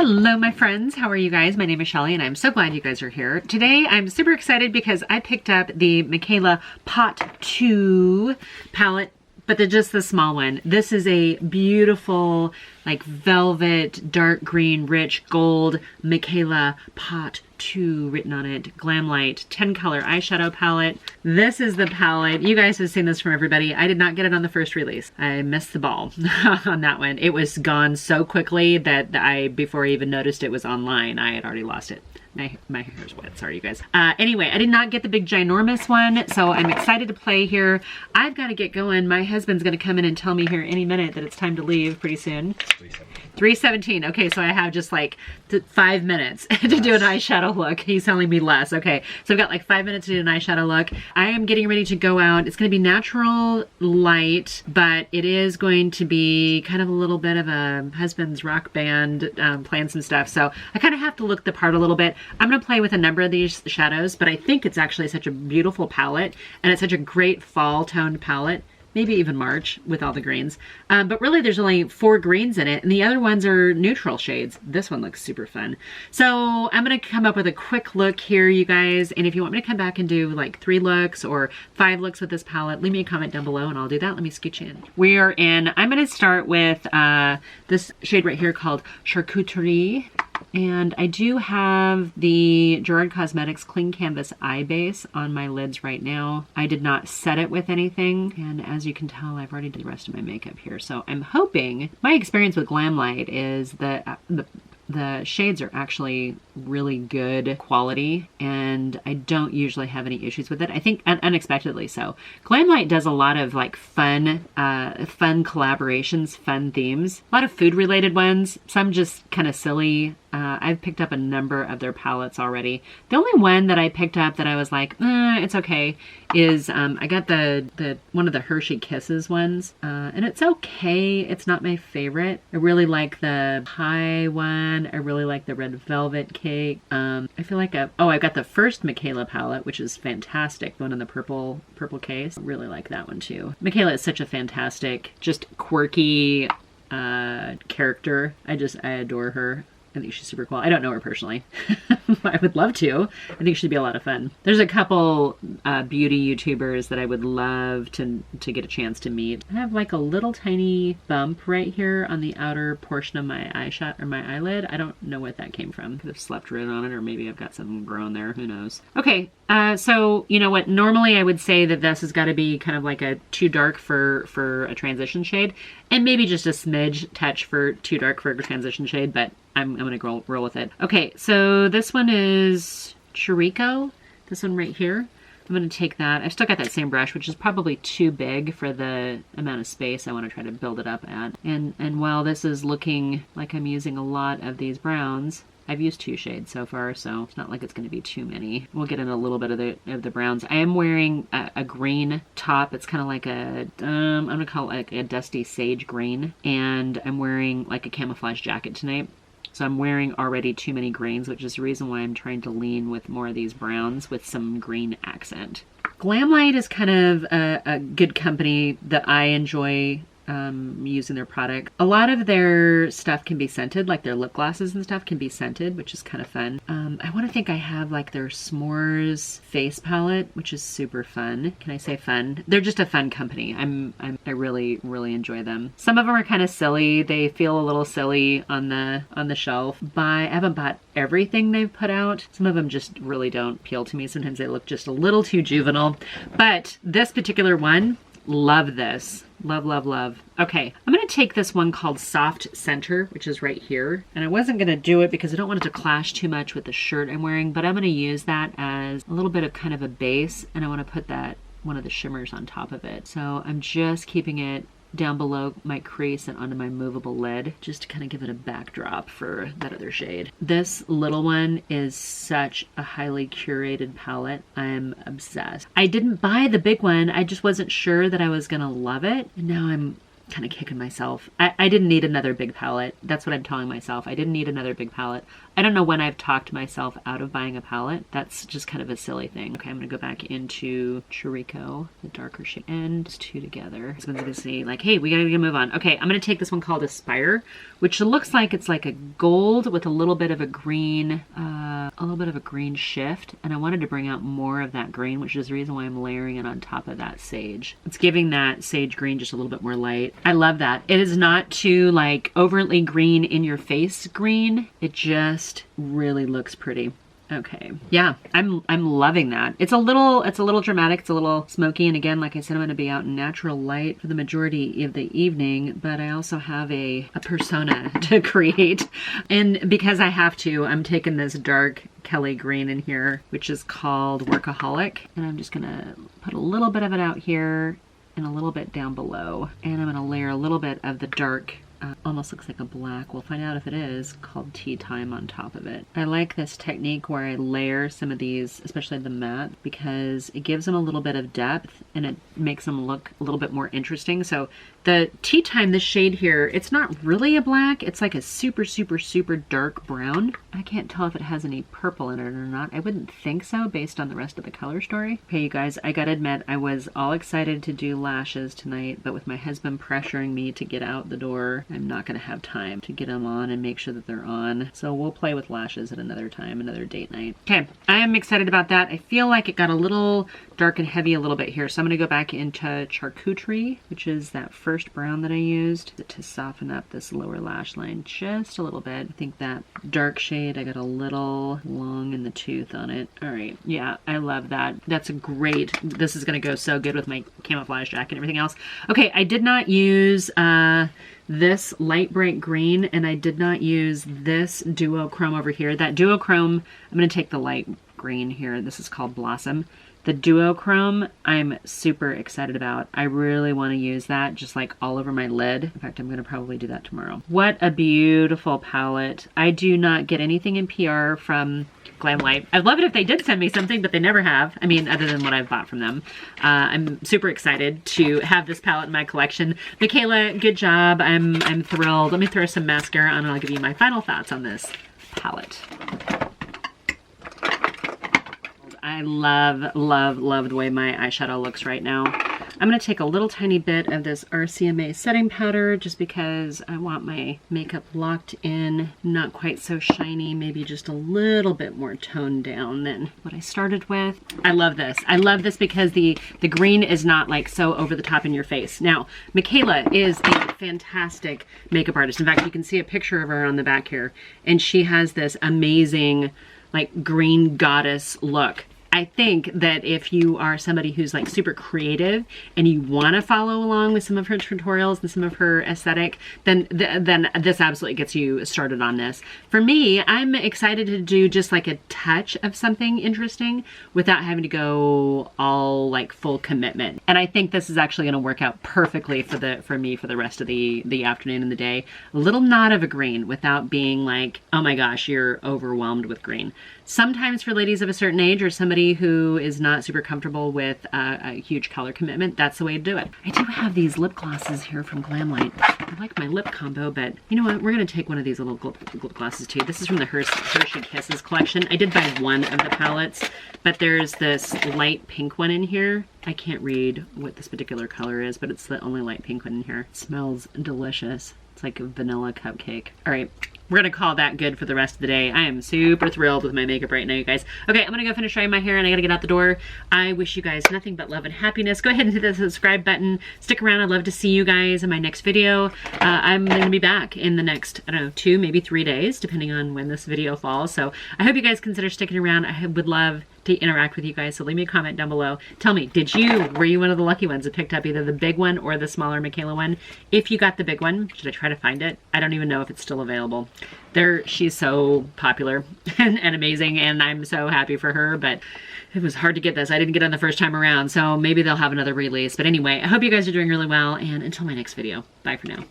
Hello my friends, how are you guys? My name is Shelly and I'm so glad you guys are here. Today I'm super excited because I picked up the Mikayla Paht 2 palette, but just the small one. This is a beautiful like velvet, dark green, rich gold Mikayla Paht 2 written on it. Glamlite 10 color eyeshadow palette. This is the palette. You guys have seen this from everybody. I did not get it on the first release. I missed the ball on that one. It was gone so quickly that before I even noticed it was online, I had already lost it. My hair's wet, sorry you guys. Anyway, I did not get the big ginormous one, so I'm excited to play here. I've got to get going. My husband's gonna come in and tell me here any minute that it's time to leave pretty soon. 3:17. Okay, so I have just like 5 minutes to do an eyeshadow look. He's telling me less. Okay, so I've got like 5 minutes to do an eyeshadow look. I am getting ready to go out. It's gonna be natural light, but it is going to be kind of a little bit of a husband's rock band playing some stuff. So I kind of have to look the part a little bit. I'm gonna play with a number of these shadows, but I think it's actually such a beautiful palette and it's such a great fall toned palette. Maybe even March with all the greens. But really there's only 4 greens in it and the other ones are neutral shades. This one looks super fun. So I'm gonna come up with a quick look here, you guys. And if you want me to come back and do like 3 looks or 5 looks with this palette, leave me a comment down below and I'll do that. Let me scooch in. We are in, I'm gonna start with this shade right here called Charcuterie. And I do have the Gerard Cosmetics Clean Canvas Eye Base on my lids right now. I did not set it with anything. And as you can tell, I've already did the rest of my makeup here. So I'm hoping, my experience with Glamlite is that the shades are actually really good quality and I don't usually have any issues with it. I think unexpectedly so. Glamlite does a lot of like fun collaborations, fun themes, a lot of food related ones, some just kind of silly. I've picked up a number of their palettes already. The only one that I picked up that I was like, it's okay, is I got the one of the Hershey Kisses ones, and it's okay. It's not my favorite. I really like the pie one. I really like the red velvet cake. I feel like I got the first Mikayla palette, which is fantastic. The one in the purple case. I really like that one too. Mikayla is such a fantastic, just quirky character. I adore her. I think she's super cool. I don't know her personally. I would love to. I think she'd be a lot of fun. There's a couple beauty YouTubers that I would love to get a chance to meet. I have like a little tiny bump right here on the outer portion of my eyeshot or my eyelid. I don't know what that came from. Could have slept right on it, or maybe I've got something grown there. Who knows? Okay, so you know what? Normally I would say that this has got to be kind of like a too dark for a transition shade, and maybe just a smidge touch for too dark for a transition shade, but I'm gonna roll with it. Okay, so this one is Chirico. This one right here. I'm gonna take that. I've still got that same brush, which is probably too big for the amount of space I want to try to build it up at. And while this is looking like I'm using a lot of these browns, I've used 2 shades so far, so it's not like it's going to be too many. We'll get in a little bit of the browns. I am wearing a green top. It's kind of like a, I'm going to call it like a dusty sage green. And I'm wearing like a camouflage jacket tonight. So I'm wearing already too many greens, which is the reason why I'm trying to lean with more of these browns with some green accent. Glamlite is kind of a good company that I enjoy using their product. A lot of their stuff can be scented, like their lip glosses and stuff can be scented, which is kind of fun. I want to think I have like their S'mores face palette, which is super fun. Can I say fun? They're just a fun company. I really enjoy them. Some of them are kind of silly. They feel a little silly on the shelf. I haven't bought everything they've put out. Some of them just really don't appeal to me. Sometimes they look just a little too juvenile. But this particular one, love this. Love. Okay, I'm gonna take this one called Soft Center, which is right here. And I wasn't gonna do it because I don't want it to clash too much with the shirt I'm wearing, but I'm gonna use that as a little bit of kind of a base, and I wanna put that, one of the shimmers on top of it. So I'm just keeping it down below my crease and onto my movable lid, just to kind of give it a backdrop for that other shade. This little one is such a highly curated palette. I'm obsessed. I didn't buy the big one. I just wasn't sure that I was gonna love it. And now I'm kind of kicking myself. I didn't need another big palette. That's what I'm telling myself. I didn't need another big palette. I don't know when I've talked myself out of buying a palette. That's just kind of a silly thing. Okay, I'm gonna go back into Chirico, the darker shade, and just two together. So I'm gonna see, like, hey, we gotta move on. Okay, I'm gonna take this one called Aspire, which looks like it's like a gold with a little bit of a green shift. And I wanted to bring out more of that green, which is the reason why I'm layering it on top of that sage. It's giving that sage green just a little bit more light. I love that. It is not too like overtly green in your face green. It just really looks pretty. Okay. Yeah, I'm loving that. It's a little dramatic, it's a little smoky, and again, like I said, I'm gonna be out in natural light for the majority of the evening, but I also have a persona to create. And because I have to, I'm taking this dark Kelly green in here, which is called Workaholic. And I'm just gonna put a little bit of it out here and a little bit down below. And I'm gonna layer a little bit of the dark, almost looks like a black, we'll find out if it is, called Tea Time on top of it. I like this technique where I layer some of these, especially the matte, because it gives them a little bit of depth and it makes them look a little bit more interesting. So the Tea Time, this shade here, it's not really a black, it's like a super, super, super dark brown. I can't tell if it has any purple in it or not. I wouldn't think so based on the rest of the color story. Okay, you guys, I gotta admit, I was all excited to do lashes tonight, but with my husband pressuring me to get out the door, I'm not gonna have time to get them on and make sure that they're on. So we'll play with lashes at another time, another date night. Okay, I am excited about that. I feel like it got a little dark and heavy a little bit here. So I'm gonna go back into Charcuterie, which is that first brown that I used to soften up this lower lash line just a little bit. I think that dark shade, I got a little long in the tooth on it. All right, yeah, I love that. That's a great, this is gonna go so good with my camouflage jacket and everything else. Okay, I did not use this light bright green, and I did not use this duochrome over here. That duochrome, I'm going to take the light green here. This is called Blossom. The duochrome, I'm super excited about. I really want to use that just like all over my lid. In fact, I'm going to probably do that tomorrow. What a beautiful palette. I do not get anything in PR from Glamlite. I'd love it if they did send me something, but they never have. I mean, other than what I've bought from them. I'm super excited to have this palette in my collection. Mikayla, good job. I'm thrilled. Let me throw some mascara on and I'll give you my final thoughts on this palette. I love, love, love the way my eyeshadow looks right now. I'm going to take a little tiny bit of this RCMA setting powder just because I want my makeup locked in, not quite so shiny, maybe just a little bit more toned down than what I started with. I love this. I love this because the green is not like so over the top in your face. Now, Mikayla is a fantastic makeup artist. In fact, you can see a picture of her on the back here, and she has this amazing like green goddess look. I think that if you are somebody who's like super creative and you want to follow along with some of her tutorials and some of her aesthetic, then this absolutely gets you started on this. For me, I'm excited to do just like a touch of something interesting without having to go all like full commitment. And I think this is actually going to work out perfectly for me for the rest of the afternoon and the day. A little nod of a green without being like, oh my gosh, you're overwhelmed with green. Sometimes for ladies of a certain age or somebody who is not super comfortable with a huge color commitment, that's the way to do it. I do have these lip glosses here from Glamlite. I like my lip combo, but you know what? We're going to take one of these little lip glosses too. This is from the Hershey Kisses collection. I did buy one of the palettes, but there's this light pink one in here. I can't read what this particular color is, but it's the only light pink one in here. It smells delicious. It's like a vanilla cupcake. All right. We're gonna call that good for the rest of the day. I am super thrilled with my makeup right now, you guys. Okay, I'm gonna go finish drying my hair and I gotta get out the door. I wish you guys nothing but love and happiness. Go ahead and hit the subscribe button. Stick around, I'd love to see you guys in my next video. I'm gonna be back in the next, I don't know, 2, maybe 3 days, depending on when this video falls. So I hope you guys consider sticking around. I would love to interact with you guys, so leave me a comment down below. Tell me, were you one of the lucky ones that picked up either the big one or the smaller Mikayla one? If you got the big one, should I try to find it? I don't even know if it's still available. She's so popular and amazing, and I'm so happy for her, but it was hard to get this. I didn't get it the first time around, so maybe they'll have another release. But anyway, I hope you guys are doing really well, and until my next video, bye for now.